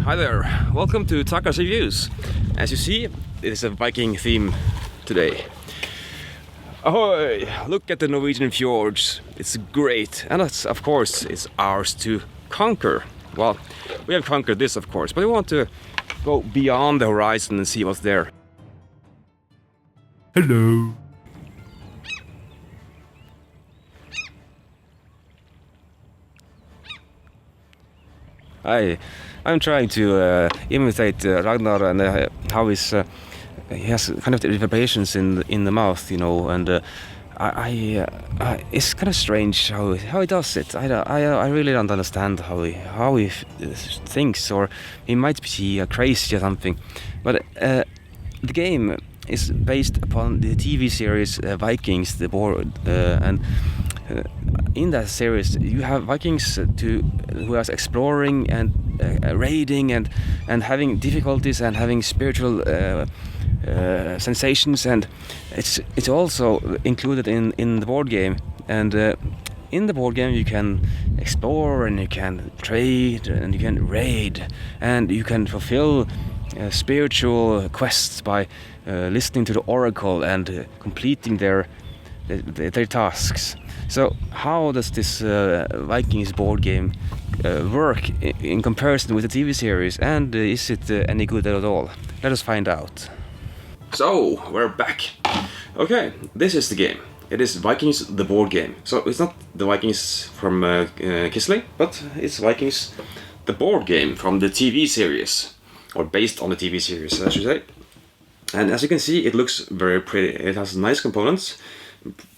Hi there, welcome to Taka's Reviews. As you see, it is a Viking theme today. Ahoy! Look at the Norwegian fjords, it's great, and that's, of course, it's ours to conquer. Well, we have conquered this, of course, but we want to go beyond the horizon and see what's there. Hello! I'm trying to imitate Ragnar and how he has kind of the reverberations in the mouth, you know, and it's kind of strange how he does it. I really don't understand how he thinks, or he might be crazy or something. But the game is based upon the TV series Vikings, the board, and in that series you have Vikings who are exploring and raiding and having difficulties and having spiritual sensations, and it's also included in the board game. And in the board game you can explore and you can trade and you can raid and you can fulfill spiritual quests by listening to the oracle and completing their tasks. So how does this Vikings board game work in comparison with the TV series, and is it any good at all? Let us find out. So, we're back. Okay, this is the game. It is Vikings the board game. So it's not the Vikings from Kisley, but it's Vikings the board game from the TV series, or based on the TV series, I should say. And as you can see, it looks very pretty. It has nice components,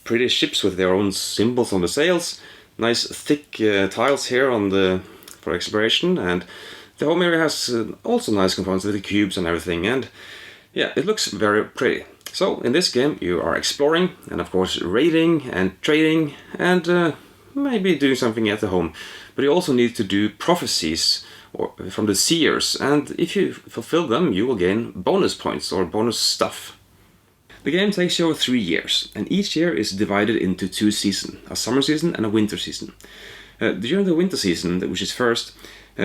pretty ships with their own symbols on the sails, nice thick tiles here for exploration, and the home area has also nice components with the cubes and everything, and yeah, it looks very pretty. So in this game you are exploring and of course raiding and trading and maybe doing something at the home, but you also need to do prophecies from the seers, and if you fulfill them you will gain bonus points or bonus stuff. The game takes you over 3 years, and each year is divided into 2 seasons, a summer season and a winter season. During the winter season, which is first,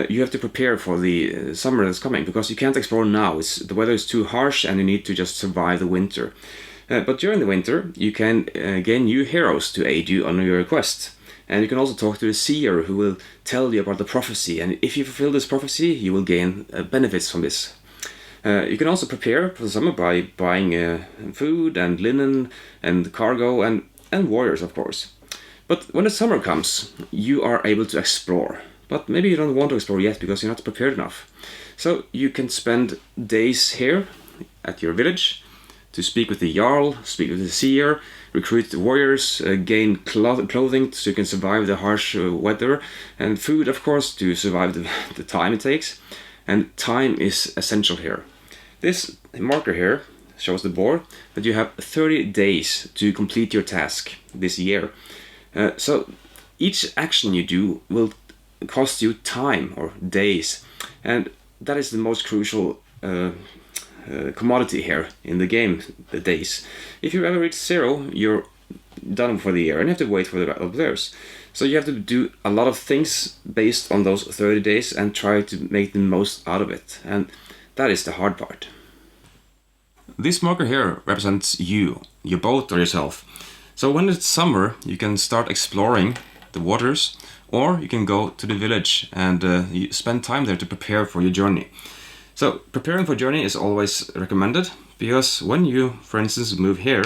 you have to prepare for the summer that's coming, because you can't explore now. The weather is too harsh and you need to just survive the winter. But during the winter, you can gain new heroes to aid you on your quest. And you can also talk to the seer, who will tell you about the prophecy, and if you fulfill this prophecy, you will gain benefits from this. You can also prepare for the summer by buying food and linen and cargo and warriors, of course. But when the summer comes, you are able to explore. But maybe you don't want to explore yet because you're not prepared enough. So you can spend days here at your village to speak with the Jarl, speak with the seer, recruit warriors, gain clothing so you can survive the harsh weather, and food, of course, to survive the time it takes. And time is essential here. This marker here shows the board that you have 30 days to complete your task this year. So each action you do will cost you time or days, and that is the most crucial commodity here in the game, the days. If you ever reach 0, you're done for the year and you have to wait for the others. So you have to do a lot of things based on those 30 days and try to make the most out of it, and that is the hard part. This marker here represents you, your boat or yourself. So when it's summer, you can start exploring the waters, or you can go to the village and you spend time there to prepare for your journey. So preparing for journey is always recommended, because when you, for instance, move here,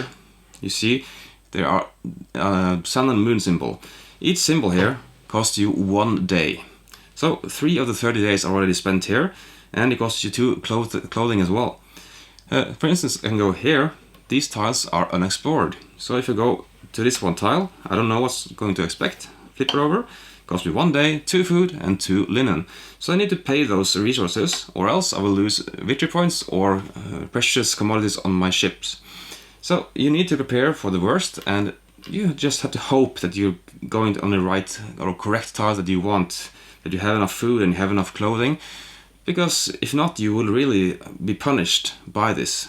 you see there are sun and moon symbol. Each symbol here costs you 1 day. So 3 of the 30 days are already spent here, and it costs you 2 clothing as well. For instance, I can go here. These tiles are unexplored. So if you go to this one tile, I don't know what's going to expect. Flip it over. Cost me 1 day, 2 food and 2 linen. So I need to pay those resources, or else I will lose victory points or precious commodities on my ships. So you need to prepare for the worst and you just have to hope that you're going on the right or correct tile that you want, that you have enough food and you have enough clothing, because if not, you will really be punished by this.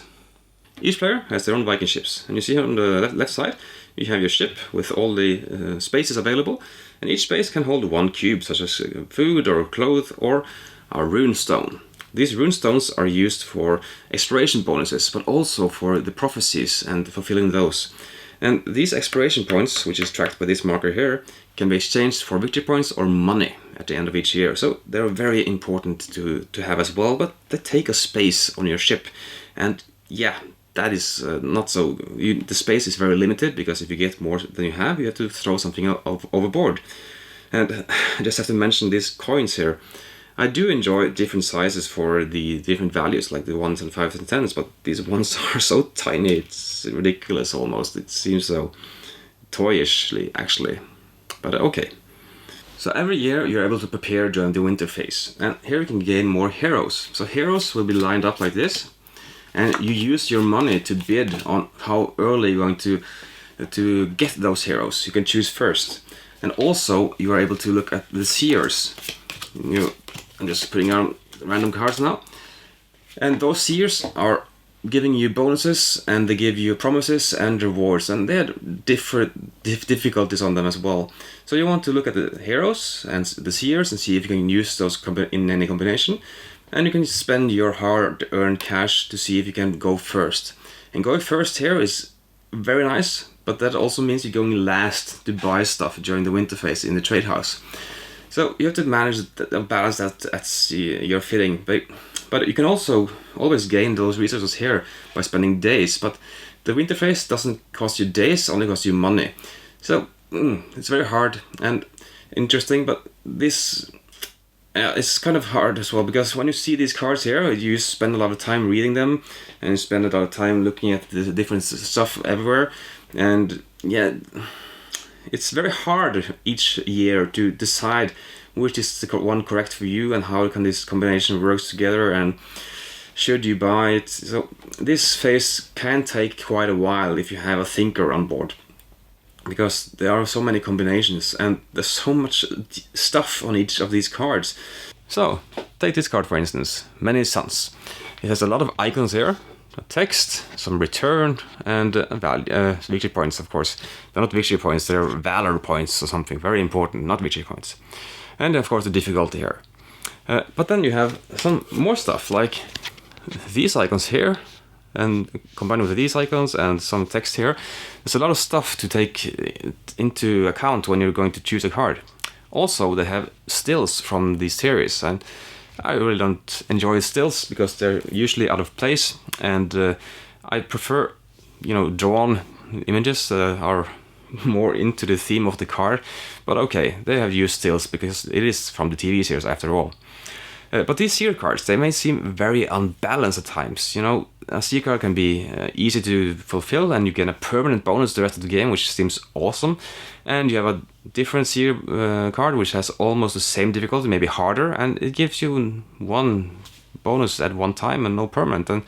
Each player has their own Viking ships, and you see on the left side you have your ship with all the spaces available, and each space can hold one cube, such as food or clothes or a rune stone. These rune stones are used for exploration bonuses, but also for the prophecies and fulfilling those. And these exploration points, which is tracked by this marker here, can be exchanged for victory points or money at the end of each year. So they're very important to have as well, but they take a space on your ship. And yeah, that is not so... the space is very limited, because if you get more than you have to throw something overboard. And I just have to mention these coins here. I do enjoy different sizes for the different values, like the 1s and 5s and 10s, but these ones are so tiny, it's ridiculous almost. It seems so toyishly, actually. But okay. So every year you're able to prepare during the winter phase, and here you can gain more heroes. So heroes will be lined up like this, and you use your money to bid on how early you're going to get those heroes. You can choose first. And also you are able to look at the seers. I'm just putting on random cards now. And those seers are giving you bonuses, and they give you promises and rewards, and they have different difficulties on them as well. So you want to look at the heroes and the seers and see if you can use those in any combination. And you can spend your hard-earned cash to see if you can go first. And going first here is very nice, but that also means you're going last to buy stuff during the winter phase in the trade house. So you have to manage balance that at your fitting, but you can also always gain those resources here by spending days. But the winter phase doesn't cost you days, only costs you money. So it's very hard and interesting, but this it's kind of hard as well, because when you see these cards here, you spend a lot of time reading them, and you spend a lot of time looking at the different stuff everywhere, and yeah, it's very hard each year to decide which is the one correct for you and how can this combination works together and should you buy it. So this phase can take quite a while if you have a thinker on board, because there are so many combinations and there's so much stuff on each of these cards. So take this card for instance, Many Suns. It has a lot of icons here. A text, some return, and victory points, of course. They're not victory points, they're valor points or something very important, not victory points. And of course the difficulty here. But then you have some more stuff, like these icons here, and combined with these icons and some text here. There's a lot of stuff to take into account when you're going to choose a card. Also, they have stills from these series, and I really don't enjoy stills because they're usually out of place, and I prefer, drawn images that are more into the theme of the card. But okay, they have used stills because it is from the TV series after all. But these seer cards, they may seem very unbalanced at times. A seer card can be easy to fulfill, and you get a permanent bonus the rest of the game, which seems awesome. And you have a different seer card, which has almost the same difficulty, maybe harder, and it gives you one bonus at one time and no permanent. And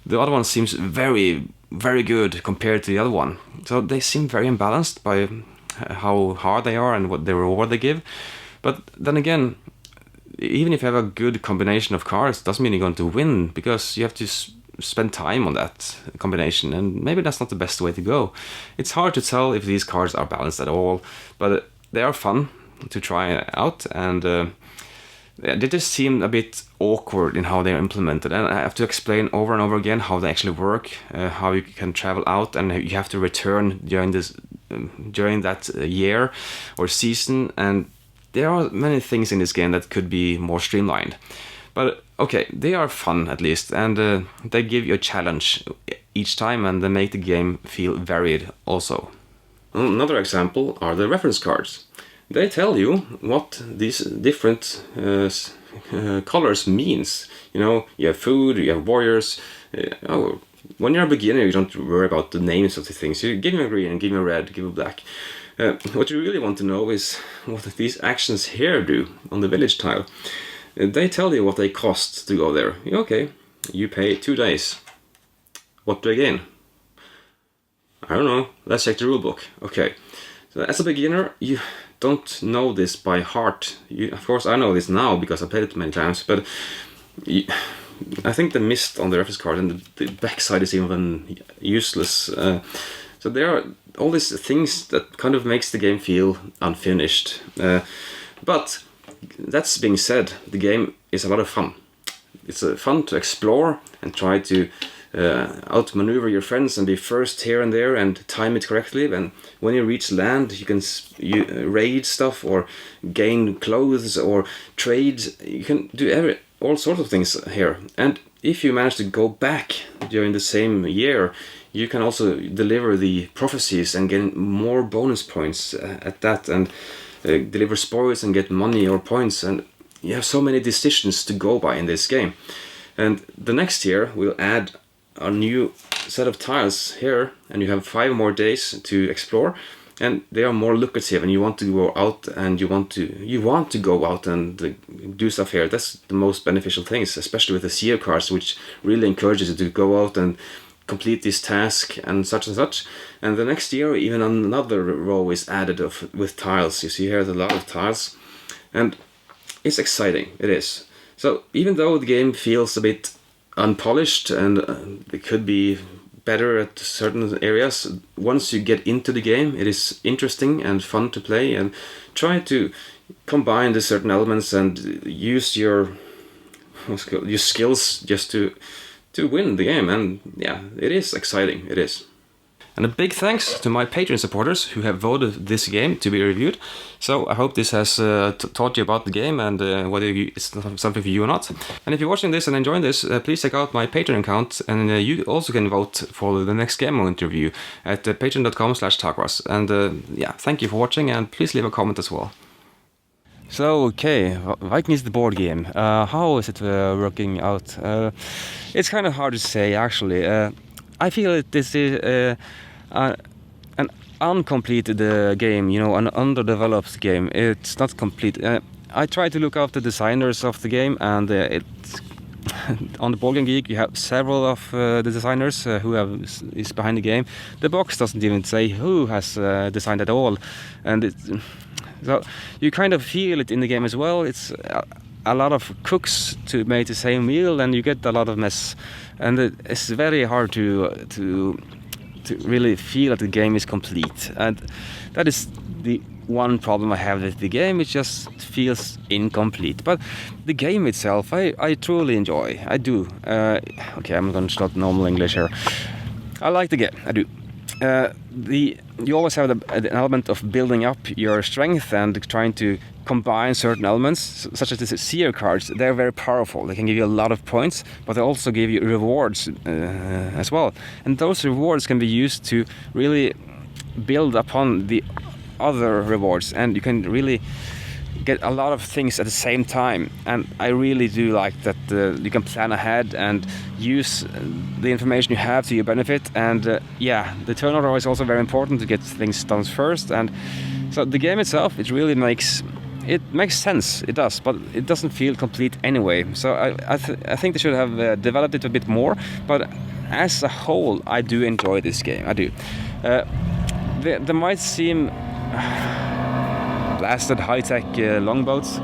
the other one seems very, very good compared to the other one. So they seem very imbalanced by how hard they are and what the reward they give. But then again, even if you have a good combination of cards, doesn't mean you're going to win, because you have to spend time on that combination, and maybe that's not the best way to go. It's hard to tell if these cards are balanced at all, but they are fun to try out, and they just seem a bit awkward in how they're implemented, and I have to explain over and over again how they actually work, how you can travel out and you have to return during that year or season, and there are many things in this game that could be more streamlined. But okay, they are fun at least, and they give you a challenge each time, and they make the game feel varied also. Another example are the reference cards. They tell you what these different colors means. You have food, you have warriors. When you're a beginner, you don't worry about the names of the things. You give me a green, give me a red, give me a black. What you really want to know is what these actions here do on the village tile. They tell you what they cost to go there. Okay, you pay 2 days. What do I gain? I don't know. Let's check the rulebook. Okay. So as a beginner, you don't know this by heart. Of course, I know this now because I played it many times, but I think the mist on the reference card and the backside is even useless. So there are all these things that kind of makes the game feel unfinished. But that's being said, the game is a lot of fun. It's fun to explore and try to outmaneuver your friends and be first here and there and time it correctly. And when you reach land, you can raid stuff or gain clothes or trade. You can do all sorts of things here. And if you manage to go back during the same year, you can also deliver the prophecies and get more bonus points at that, and deliver spoils and get money or points. And you have so many decisions to go by in this game. And the next year we'll add a new set of tiles here, and you have 5 more days to explore, and they are more lucrative, and you want to go out and you want to go out and do stuff here. That's the most beneficial things, especially with the seer cards, which really encourages you to go out and complete this task and such and such. And the next year even another row is added with tiles. You see here a lot of tiles, and it's exciting. It is. So even though the game feels a bit unpolished and it could be better at certain areas, once you get into the game, it is interesting and fun to play, and try to combine the certain elements and use your skills just to win the game. And yeah, it is exciting. It is. And a big thanks to my Patreon supporters who have voted this game to be reviewed. So I hope this has taught you about the game and whether it's something for you or not. And if you're watching this and enjoying this, please check out my Patreon account, and you also can vote for the next game I'll interview at patreon.com/Takras. And yeah, thank you for watching, and please leave a comment as well. So, okay, Vikings the board game. How is it working out? It's kind of hard to say, actually. I feel that this is an uncompleted game, an underdeveloped game. It's not complete. I try to look after the designers of the game, and it's on the Board Game Geek you have several of the designers who is behind the game. The box doesn't even say who has designed at all, and so you kind of feel it in the game as well. It's a lot of cooks to make the same meal, and you get a lot of mess, and it's very hard to really feel that the game is complete. And that is the one problem I have with the game. It just feels incomplete. But the game itself, I truly enjoy. I do. Okay, I'm going to start normal English here. I like the game. I do. You always have an element of building up your strength and trying to combine certain elements, such as the seer cards. They're very powerful. They can give you a lot of points, but they also give you rewards as well. And those rewards can be used to really build upon the other rewards, and you can really get a lot of things at the same time. And I really do like that you can plan ahead and use the information you have to your benefit. And yeah, the turn order is also very important to get things done first. And so the game itself, it really makes sense. It does, but it doesn't feel complete anyway. So I think they should have developed it a bit more. But as a whole, I do enjoy this game. I do. There might seem blasted high-tech longboats.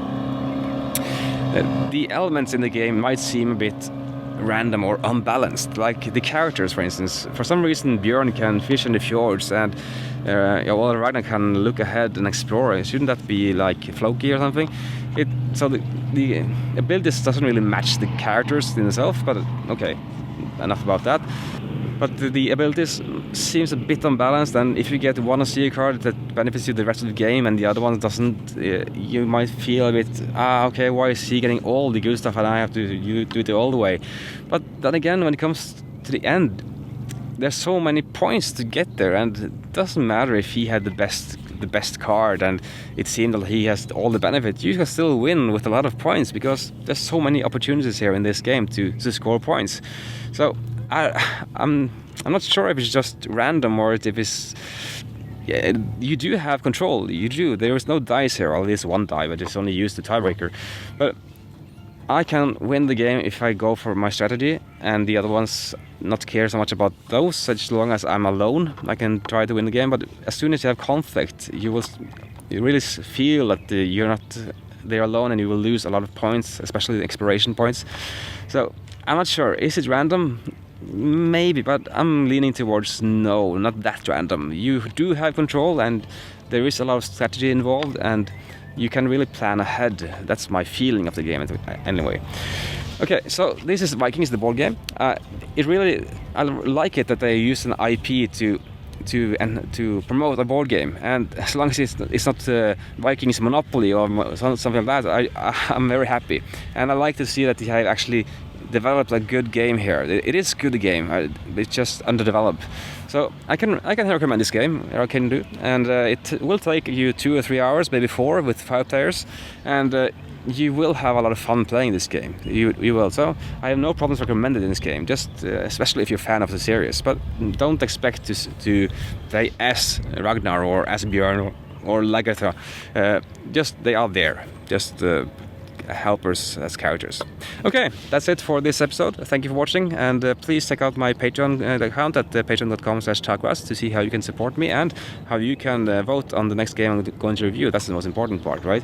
The elements in the game might seem a bit random or unbalanced, like the characters, for instance. For some reason, Björn can fish in the fjords, and Ragnar can look ahead and explore. Shouldn't that be like Floki or something? So the abilities doesn't really match the characters in themselves, but okay, enough about that. But the abilities seems a bit unbalanced, and if you get one seer card that benefits you the rest of the game and the other one doesn't, you might feel a bit, okay, why is he getting all the good stuff and I have to do it all the way? But then again, when it comes to the end, there's so many points to get there, and it doesn't matter if he had the best card and it seemed that he has all the benefits. You can still win with a lot of points because there's so many opportunities here in this game to score points. So I'm not sure if it's just random or if it's... Yeah, you do have control. You do. There is no dice here, or at least one die, but it's only used the tiebreaker. But I can win the game if I go for my strategy, and the other ones not care so much about those. As long as I'm alone, I can try to win the game. But as soon as you have conflict, you really feel that you're not there alone, and you will lose a lot of points, especially the exploration points. So I'm not sure. Is it random? Maybe, but I'm leaning towards no, not that random. You do have control, and there is a lot of strategy involved, and you can really plan ahead. That's my feeling of the game anyway. Okay, so this is Vikings, the board game. I like it that they use an IP to promote a board game, and as long as it's not Vikings Monopoly or something like that, I'm very happy. And I like to see that they have actually developed a good game here. It is a good game. It's just underdeveloped. So I can recommend this game. I can do, and it will take you 2 or 3 hours, maybe 4, with 5 players, and you will have a lot of fun playing this game. You will. So I have no problems recommending this game. Just especially if you're a fan of the series. But don't expect to play as Ragnar or as Björn or Lagertha. Just they are there. Just helpers as characters. Okay, that's it for this episode. Thank you for watching, and please check out my Patreon account at patreon.com/talkwas to see how you can support me and how you can vote on the next game I'm going to review. That's the most important part, right?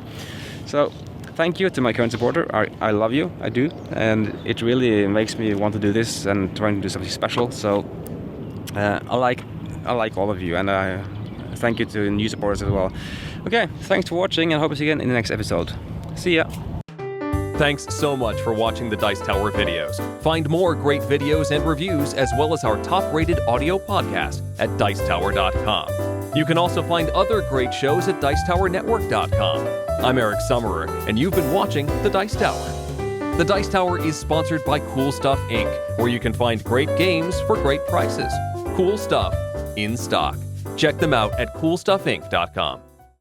So thank you to my current supporter. I love you, I do, and it really makes me want to do this and trying to do something special. So I like all of you, and thank you to new supporters as well. Okay, thanks for watching, and hope to see you again in the next episode. See ya! Thanks so much for watching the Dice Tower videos. Find more great videos and reviews, as well as our top-rated audio podcast at Dicetower.com. You can also find other great shows at DicetowerNetwork.com. I'm Eric Summerer, and you've been watching The Dice Tower. The Dice Tower is sponsored by Cool Stuff Inc., where you can find great games for great prices. Cool stuff in stock. Check them out at CoolStuffInc.com.